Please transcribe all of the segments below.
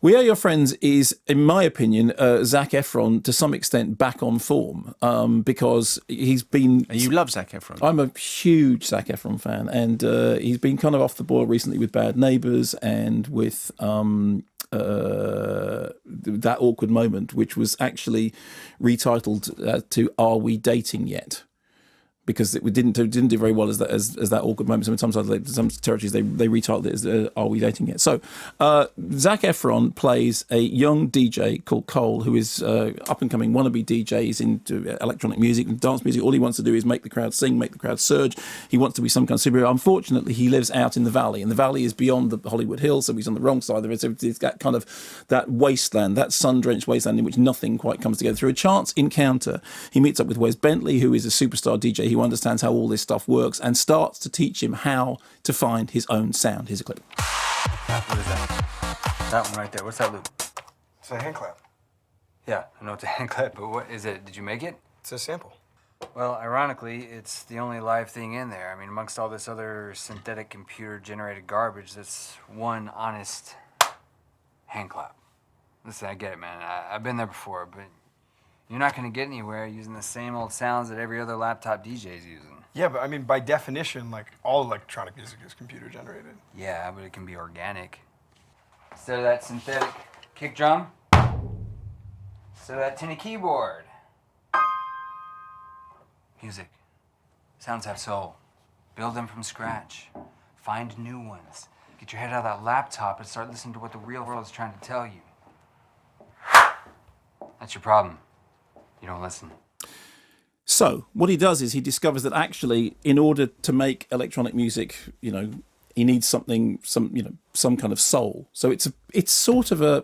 We Are Your Friends is, in my opinion, Zac Efron to some extent back on form because he's been... And you love Zac Efron. I'm a huge Zac Efron fan, and he's been kind of off the boil recently with Bad Neighbours and with That Awkward Moment, which was actually retitled to Are We Dating Yet? Because it didn't do very well as that awkward moment. Sometimes some territories they retitled it as "Are We Dating Yet?" So Zac Efron plays a young DJ called Cole, who is up and coming wannabe DJ. He's into electronic music and dance music. All he wants to do is make the crowd sing, make the crowd surge. He wants to be some kind of superhero. Unfortunately, he lives out in the valley, and the valley is beyond the Hollywood Hills, so he's on the wrong side of it. So it's that kind of that wasteland, that sun-drenched wasteland in which nothing quite comes together. Through a chance encounter, he meets up with Wes Bentley, who is a superstar DJ who understands how all this stuff works and starts to teach him how to find his own sound. Here's a clip. What is that? That one right there. What's that loop? It's a hand clap. Yeah, I know it's a hand clap, but what is it? Did you make it? It's a sample. Well, ironically, it's the only live thing in there. I mean, amongst all this other synthetic computer-generated garbage, that's one honest hand clap. Listen, I get it, man. I've been there before, but you're not going to get anywhere using the same old sounds that every other laptop DJ's using. Yeah, but I mean, by definition, like, all electronic music is computer generated. Yeah, but it can be organic. Instead of that synthetic kick drum, instead of that tinny keyboard. Music. Sounds have soul. Build them from scratch. Find new ones. Get your head out of that laptop and start listening to what the real world is trying to tell you. That's your problem. You don't listen. So what he does is he discovers that actually, in order to make electronic music, he needs some kind of soul. So it's sort of a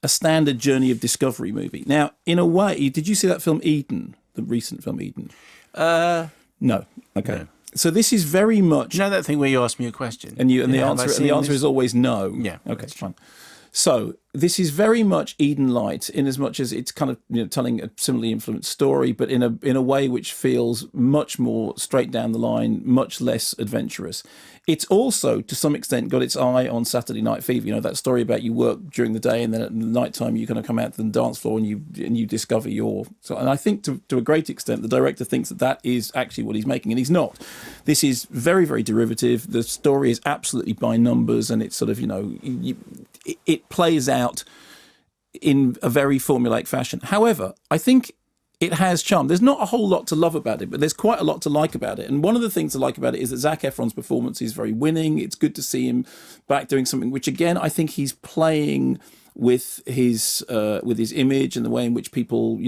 standard journey of discovery movie. Now, in a way, did you see that film Eden, the recent film Eden? No. Okay. No. So this is very much. You know that thing where you ask me a question, and the answer is always no. Yeah. Okay, fine. So this is very much Eden Light, in as much as it's kind of telling a similarly influenced story, but in a way which feels much more straight down the line, much less adventurous. It's also, to some extent, got its eye on Saturday Night Fever. That story about you work during the day and then at night time you kind of come out to the dance floor and you discover your. So, and I think to a great extent the director thinks that is actually what he's making, and he's not. This is very, very derivative. The story is absolutely by numbers, and it's sort of it plays out in a very formulaic fashion. However, I think it has charm. There's not a whole lot to love about it, but there's quite a lot to like about it. And one of the things to like about it is that Zac Efron's performance is very winning. It's good to see him back doing something which, again, I think he's playing with his image and the way in which people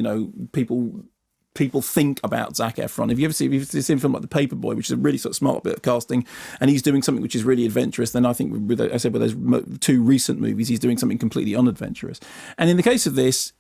think about Zac Efron. If you've seen a film like The Paperboy, which is a really sort of smart bit of casting, and he's doing something which is really adventurous, then I think with those two recent movies, he's doing something completely unadventurous. And in the case of this,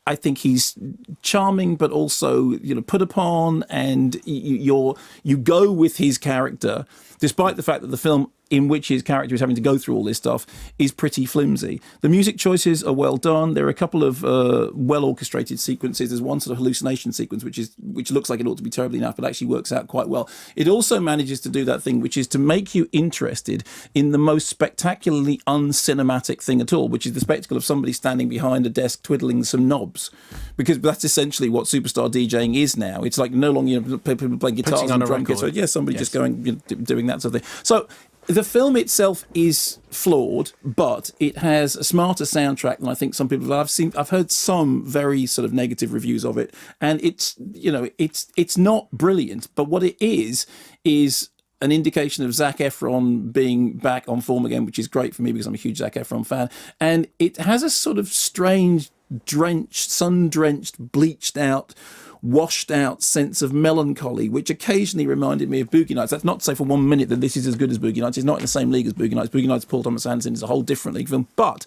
I think he's charming, but also put upon, and you go with his character, despite the fact that the film in which his character is having to go through all this stuff is pretty flimsy. The music choices are well done. There are a couple of well orchestrated sequences. There's one sort of hallucination sequence which looks like it ought to be terribly naff, but actually works out quite well. It also manages to do that thing which is to make you interested in the most spectacularly uncinematic thing at all, which is the spectacle of somebody standing behind a desk twiddling some knobs, because that's essentially what superstar DJing is now. It's like no longer people playing guitars and drum kits. So somebody just going doing that sort of thing. So the film itself is flawed, but it has a smarter soundtrack than I think some people have seen. I've heard some very sort of negative reviews of it, and it's not brilliant, but what it is an indication of Zac Efron being back on form again, which is great for me because I'm a huge Zac Efron fan. And it has a sort of strange, sun-drenched, bleached out, washed out sense of melancholy, which occasionally reminded me of Boogie Nights. That's not to say for 1 minute that this is as good as Boogie Nights. It's not in the same league as Boogie Nights. Boogie Nights, Paul Thomas Anderson, is a whole different league film, but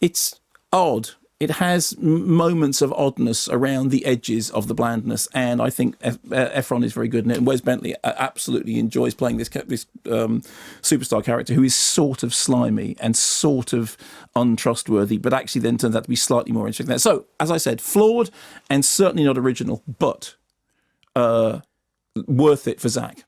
it's odd. It has moments of oddness around the edges of the blandness, and I think Efron is very good in it. And Wes Bentley absolutely enjoys playing this superstar character who is sort of slimy and sort of untrustworthy, but actually then turns out to be slightly more interesting than that. So, as I said, flawed and certainly not original, but worth it for Zac.